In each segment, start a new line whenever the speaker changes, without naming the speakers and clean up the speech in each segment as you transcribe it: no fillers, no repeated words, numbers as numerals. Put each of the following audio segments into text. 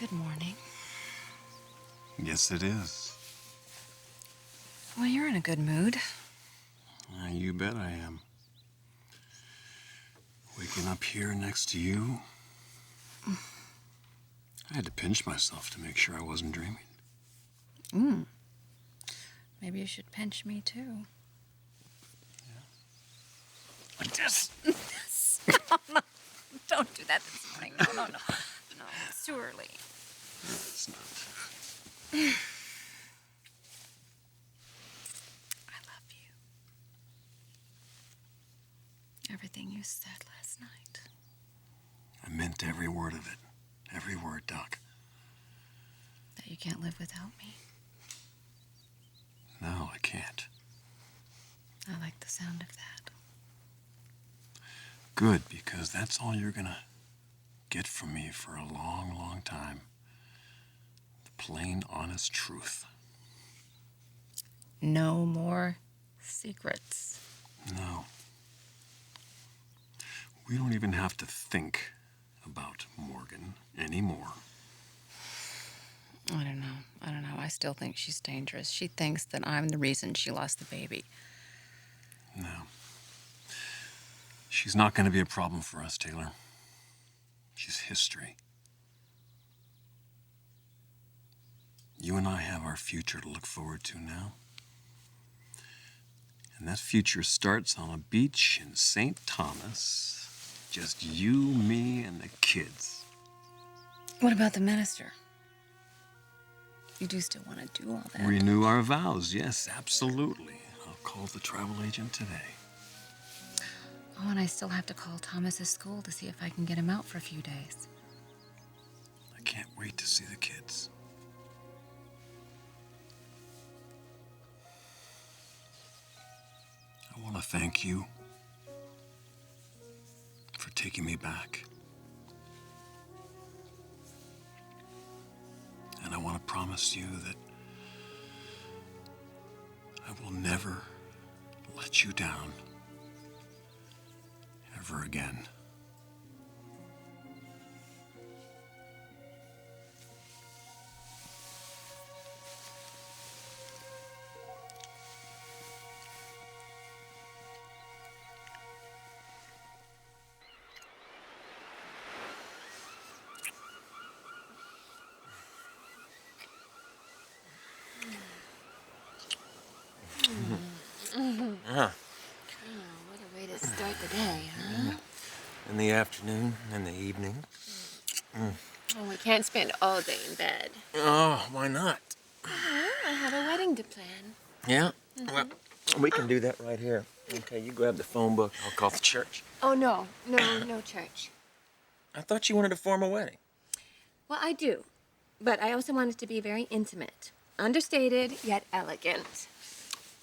Good morning.
Yes, it is.
Well, you're in a good mood.
You bet I am. Waking up here next to you, I had to pinch myself to make sure I wasn't dreaming.
Maybe you should pinch me, too.
Like this.
No, don't do that this morning. No. No, it's too early.
No, it's not.
I love you. Everything you said last night.
I meant every word of it. Every word, Doc.
That you can't live without me.
No, I can't.
I like the sound of that.
Good, because that's all you're gonna get from me for a long, long time. The plain, honest truth.
No more secrets.
No. We don't even have to think about Morgan anymore.
I don't know. I still think she's dangerous. She thinks that I'm the reason she lost the baby.
No. She's not going to be a problem for us, Taylor. She's history. You and I have our future to look forward to now. And that future starts on a beach in St. Thomas. Just you, me, and the kids.
What about the minister? You do still want to do all that?
Renew our vows, yes, absolutely. I'll call the travel agent today.
Oh, and I still have to call Thomas's school to see if I can get him out for a few days.
I can't wait to see the kids. I want to thank you for taking me back. And I want to promise you that I will never let you down ever again.
What a way to start the day, huh?
In the afternoon and the evening.
Oh, we can't spend all day in bed.
Oh, why not?
Well, I have a wedding to plan.
Yeah? Well, we can do that right here. Okay, you grab the phone book. I'll call the church.
Oh, no church.
I thought you wanted to form a wedding.
Well, I do. But I also want it to be very intimate. Understated, yet elegant.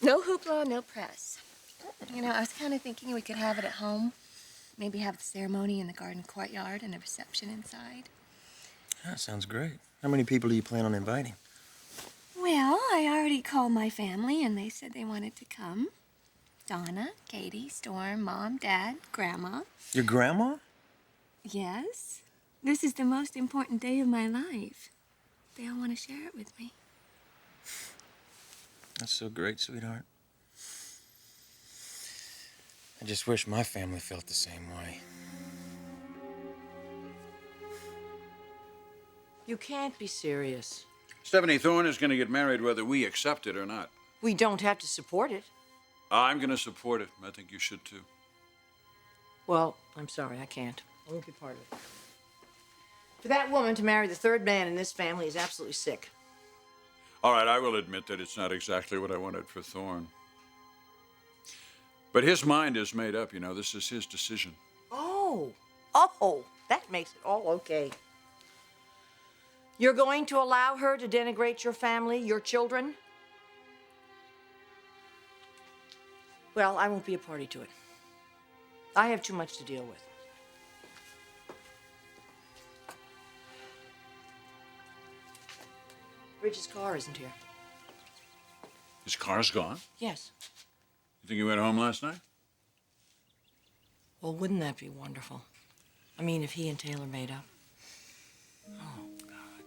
No hoopla, no press. You know, I was kind of thinking we could have it at home. Maybe have the ceremony in the garden courtyard and a reception inside.
That sounds great. How many people do you plan on inviting?
Well, I already called my family, and they said they wanted to come. Donna, Katie, Storm, Mom, Dad, Grandma.
Your grandma?
Yes. This is the most important day of my life. They all want to share it with me.
That's so great, sweetheart. I just wish my family felt the same way.
You can't be serious.
Stephanie Thorne is going to get married whether we accept it or not.
We don't have to support it.
I'm going to support it. I think you should too.
Well, I'm sorry, I can't. I won't be part of it. For that woman to marry the third man in this family is absolutely sick.
All right, I will admit that it's not exactly what I wanted for Thorne. But his mind is made up, you know. This is his decision.
Oh, that makes it all okay. You're going to allow her to denigrate your family, your children? Well, I won't be a party to it. I have too much to deal with. Rich's car isn't here.
His car's gone?
Yes.
You think he went home last night?
Well, wouldn't that be wonderful? I mean, if he and Taylor made up. Oh, God.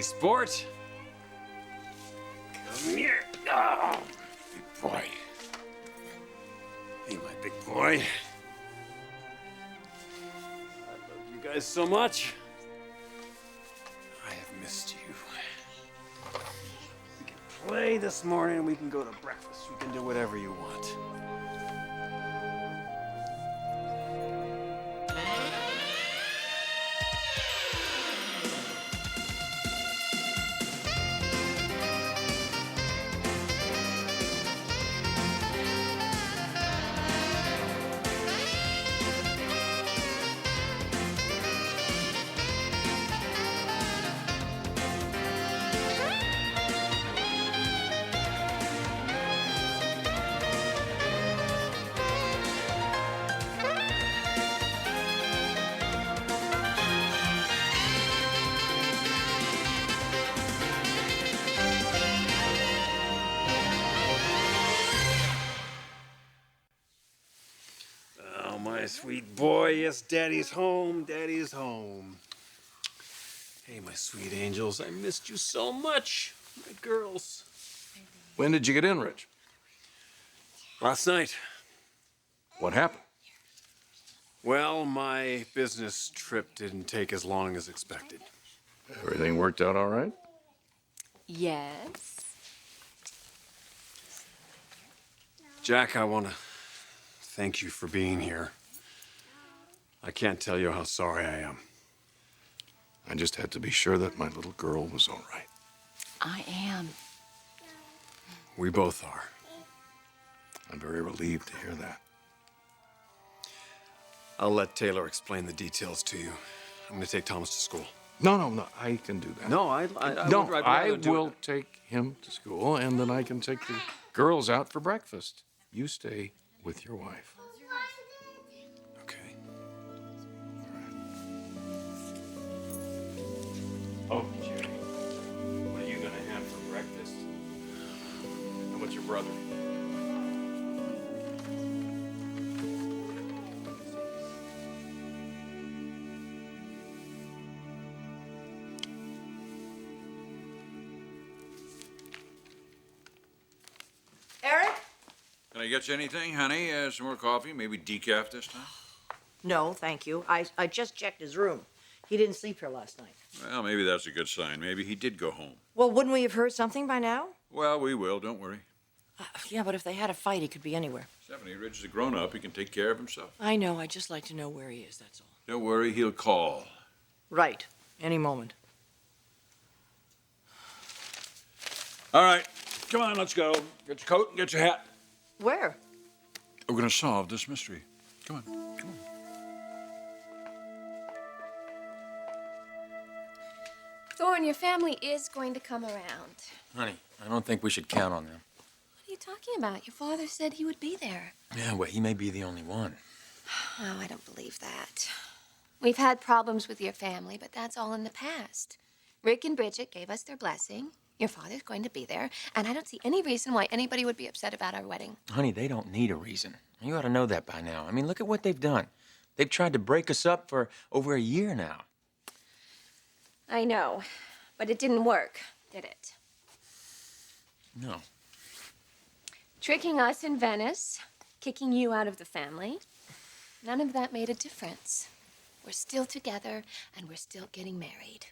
sport. Come here. Oh, big boy. Hey, my big boy. I love you guys so much. I have missed you. We can play this morning. We can go to breakfast. We can do whatever you want. Oh, my sweet boy. Yes, Daddy's home. Daddy's home. Hey, my sweet angels. I missed you so much. My girls.
When did you get in, Rich?
Last night.
What happened?
Well, my business trip didn't take as long as expected.
Everything worked out all right?
Yes.
Jack, I want to thank you for being here. I can't tell you how sorry I am.
I just had to be sure that my little girl was all right.
I am.
We both are.
I'm very relieved to hear that.
I'll let Taylor explain the details to you. I'm going to take Thomas to school.
No, I can do that.
No, I
will take him to school, and then I can take the girls out for breakfast. You stay with your wife.
Okay.
Oh, Jerry, what are you going to have for breakfast? How about your brother?
Eric?
Can I get you anything, honey? Some more coffee? Maybe decaf this time?
No, thank you. I just checked his room. He didn't sleep here last night.
Well, maybe that's a good sign. Maybe he did go home.
Well, wouldn't we have heard something by now?
Well, we will. Don't worry.
Yeah, but if they had a fight, he could be anywhere.
Stephanie, Rich is a grown-up. He can take care of himself.
I know. I'd just like to know where he is, that's all.
Don't worry. He'll call.
Right. Any moment.
All right. Come on, let's go. Get your coat and get your hat.
Where?
We're going to solve this mystery. Come on. Come on.
Thorne, your family is going to come around.
Honey, I don't think we should count on them.
What are you talking about? Your father said he would be there.
Yeah, well, he may be the only one.
Oh, I don't believe that. We've had problems with your family, but that's all in the past. Rick and Bridget gave us their blessing. Your father's going to be there, and I don't see any reason why anybody would be upset about our wedding.
Honey, they don't need a reason. You ought to know that by now. I mean, look at what they've done. They've tried to break us up for over a year now.
I know, but it didn't work, did it?
No.
Tricking us in Venice, kicking you out of the family, none of that made a difference. We're still together, and we're still getting married.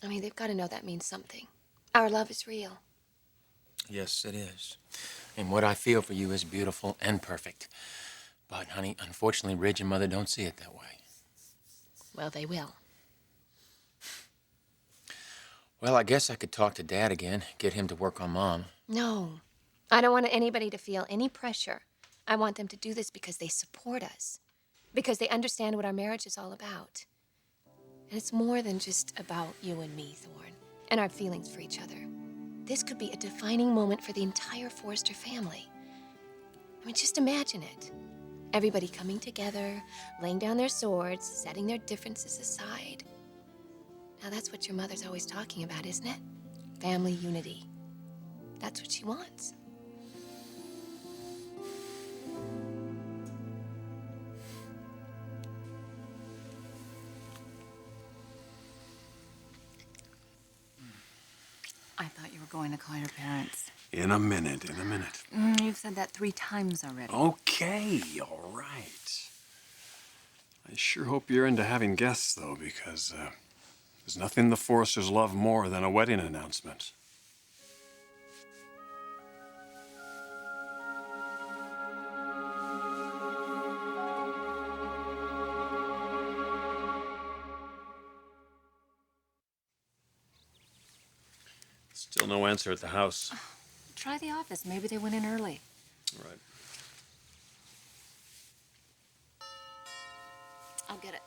I mean, they've got to know that means something. Our love is real.
Yes, it is. And what I feel for you is beautiful and perfect. But, honey, unfortunately, Ridge and Mother don't see it that way.
Well, they will.
Well, I guess I could talk to Dad again, get him to work on Mom.
No. I don't want anybody to feel any pressure. I want them to do this because they support us. Because they understand what our marriage is all about. And it's more than just about you and me, Thorne, and our feelings for each other. This could be a defining moment for the entire Forrester family. I mean, just imagine it. Everybody coming together, laying down their swords, setting their differences aside. Now, that's what your mother's always talking about, isn't it? Family unity. That's what she wants.
thought you were going to call your parents.
In a minute, in a minute.
You've said that 3 times already.
Okay, all right. I sure hope you're into having guests, though, because there's nothing the Forresters love more than a wedding announcement. Still no answer at the house.
Try the office. Maybe they went in early.
Right.
I'll get it.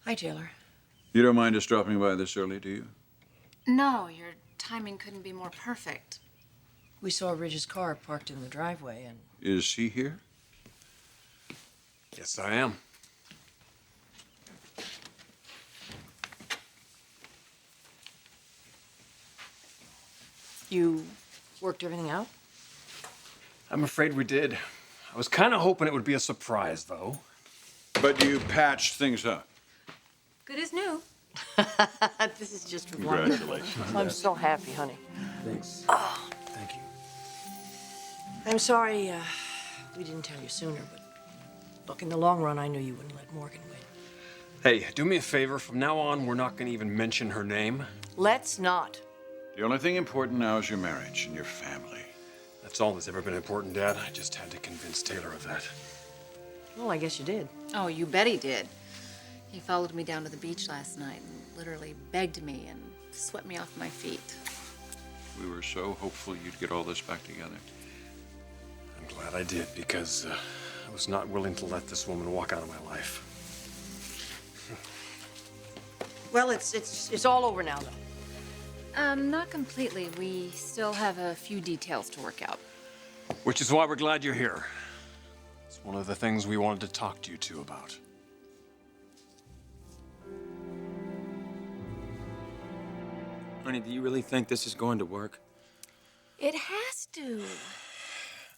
Hi, Taylor.
You don't mind us dropping by this early, do you?
No, your timing couldn't be more perfect.
We saw Ridge's car parked in the driveway, and
Is he here?
Yes, I am.
you worked everything out?
I'm afraid we did. I was kind of hoping it would be a surprise, though.
But you patched things up.
Good as new.
This is just wonderful.
Congratulations.
I'm so happy, honey.
Thanks. Thank you.
I'm sorry we didn't tell you sooner, but look, in the long run, I knew you wouldn't let Morgan win.
Hey, do me a favor. From now on, we're not going to even mention her name.
Let's not.
The only thing important now is your marriage and your family.
That's all that's ever been important, Dad. I just had to convince Taylor of that.
Well, I guess you did.
Oh, you bet he did. He followed me down to the beach last night and literally begged me and swept me off my feet.
We were so hopeful you'd get all this back together.
I'm glad I did, because I was not willing to let this woman walk out of my life.
Well, it's all over now, though.
Not completely. We still have a few details to work out.
Which is why we're glad you're here. It's one of the things we wanted to talk to you two about.
Honey, do you really think this is going to work?
It has to.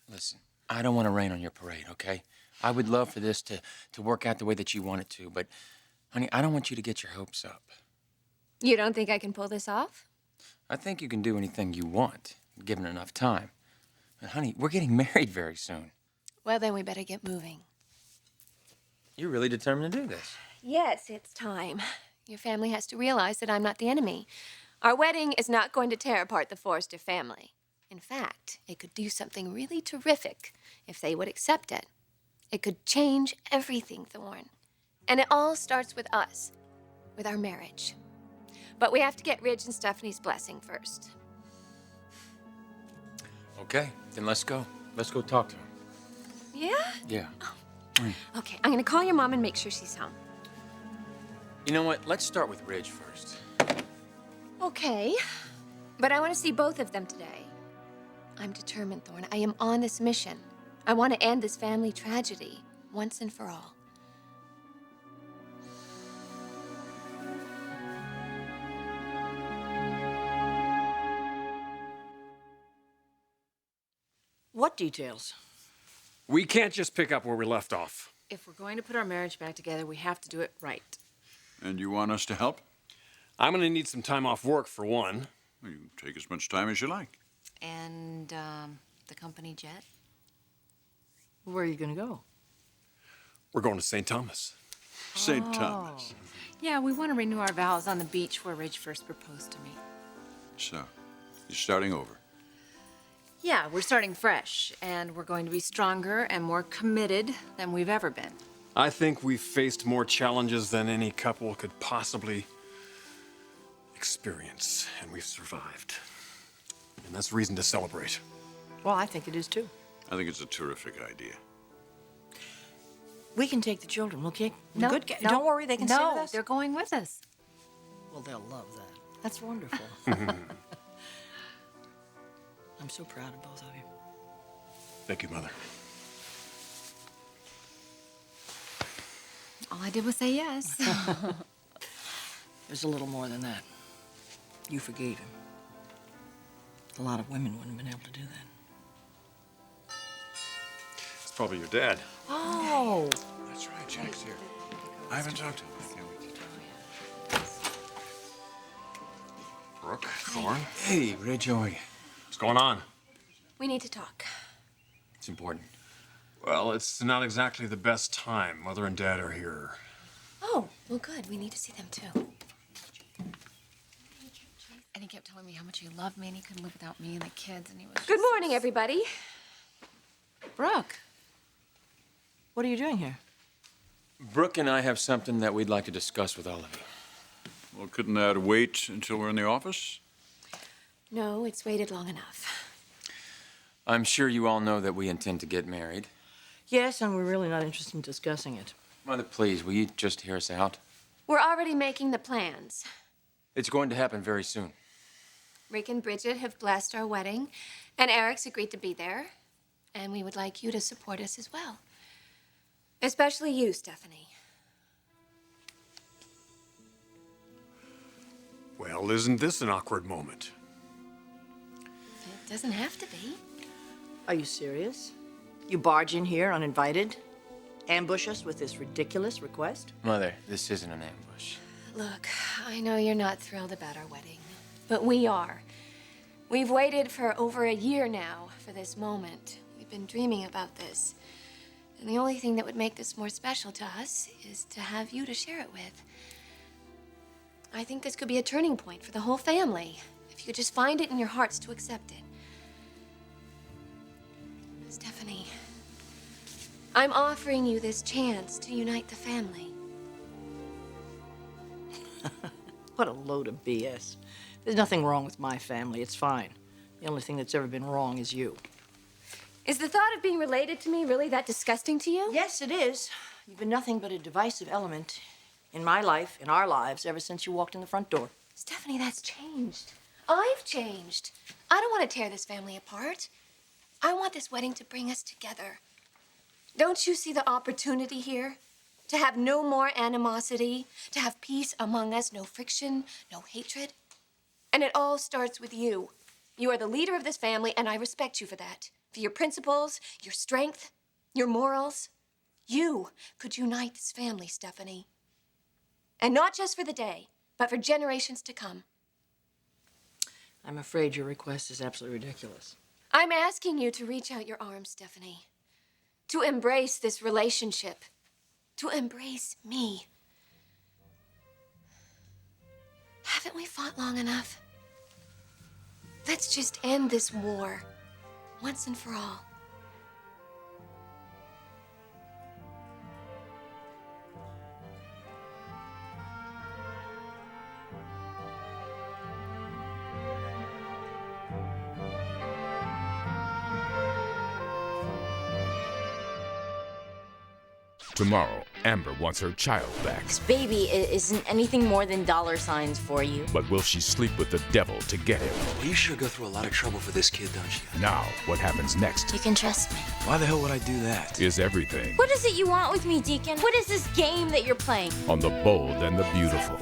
Listen, I don't want to rain on your parade, okay? I would love for this to work out the way that you want it to, but, honey, I don't want you to get your hopes up.
You don't think I can pull this off?
I think you can do anything you want, given enough time. But, honey, we're getting married very soon.
Well, then we better get moving.
You're really determined to do this.
Yes, it's time. Your family has to realize that I'm not the enemy. Our wedding is not going to tear apart the Forrester family. In fact, it could do something really terrific if they would accept it. It could change everything, Thorne. And it all starts with us, with our marriage. But we have to get Ridge and Stephanie's blessing first.
Okay, then let's go. Let's go talk to him.
Yeah?
Yeah.
Okay, I'm gonna call your mom and make sure she's home.
You know what? Let's start with Ridge first.
Okay, but I want to see both of them today. I'm determined, Thorne. I am on this mission. I want to end this family tragedy once and for all.
What details?
We can't just pick up where we left off.
If we're going to put our marriage back together, we have to do it right.
And you want us to help?
I'm going to need some time off work, for one.
Well, you can take as much time as you like.
And, the company jet?
Where are you going to go?
We're going to St. Thomas.
St. Thomas.
Yeah, we want to renew our vows on the beach where Ridge first proposed to me.
So, you're starting over.
Yeah, we're starting fresh, and we're going to be stronger and more committed than we've ever been.
I think we've faced more challenges than any couple could possibly experience, and we've survived. And that's reason to celebrate.
Well, I think it is, too.
I think it's a terrific idea.
We can take the children, okay?
No,
Good.
no,
Don't worry, they can stay with us.
they're going with us.
Well, they'll love that. That's wonderful. I'm so proud of both of you.
Thank you, Mother.
All I did was say yes.
There's a little more than that. You forgave him. A lot of women wouldn't have been able to do that.
It's probably your dad.
Oh,
That's
That's right, Jack's here. I haven't talked to him. Brooke, Thorne.
Hey, Reg, how are you?
What's going on?
We need to talk.
It's important.
Well, it's not exactly the best time. Mother and Dad are here.
Oh, well, good. We need to see them too.
And he kept telling me how much he loved me and he couldn't live without me and the kids, and he was
Good morning, everybody.
Brooke, what are you doing here?
Brooke and I have something that we'd like to discuss with all of you.
Well, couldn't that wait until we're in the office?
No, it's waited long enough.
I'm sure you all know that we intend to get married.
Yes, and we're really not interested in discussing it.
Mother, please, will you just hear us out?
We're already making the plans.
It's going to happen very soon.
Rick and Bridget have blessed our wedding, and Eric's agreed to be there. And we would like you to support us as well. Especially you, Stephanie.
Well, isn't this an awkward moment?
It doesn't have to be.
Are you serious? You barge in here uninvited? Ambush us with this ridiculous request?
Mother, this isn't an ambush.
Look, I know you're not thrilled about our wedding, but we are. We've waited for over a year now for this moment. We've been dreaming about this. And the only thing that would make this more special to us is to have you to share it with. I think this could be a turning point for the whole family, if you could just find it in your hearts to accept it. Stephanie, I'm offering you this chance to unite the family.
What a load of BS. There's nothing wrong with my family. It's fine. The only thing that's ever been wrong is you.
Is the thought of being related to me really that disgusting to you?
Yes, it is. You've been nothing but a divisive element in my life, in our lives, ever since you walked in the front door.
Stephanie, that's changed. I've changed. I don't want to tear this family apart. I want this wedding to bring us together. Don't you see the opportunity here? To have no more animosity, to have peace among us, no friction, no hatred. And it all starts with you. You are the leader of this family, and I respect you for that. For your principles, your strength, your morals. You could unite this family, Stephanie. And not just for the day, but for generations to come.
I'm afraid your request is absolutely ridiculous.
I'm asking you to reach out your arms, Stephanie. To embrace this relationship. To embrace me. Haven't we fought long enough? Let's just end this war, once and for all.
Tomorrow, Amber wants her child back.
This baby isn't anything more than dollar signs for you.
But will she sleep with the devil to get him?
Well, you sure go through a lot of trouble for this kid, don't you?
Now, what happens next
You can trust me.
Why the hell would I do that?
is everything
What is it you want with me, Deacon? What is this game that you're playing?
on The Bold and the Beautiful.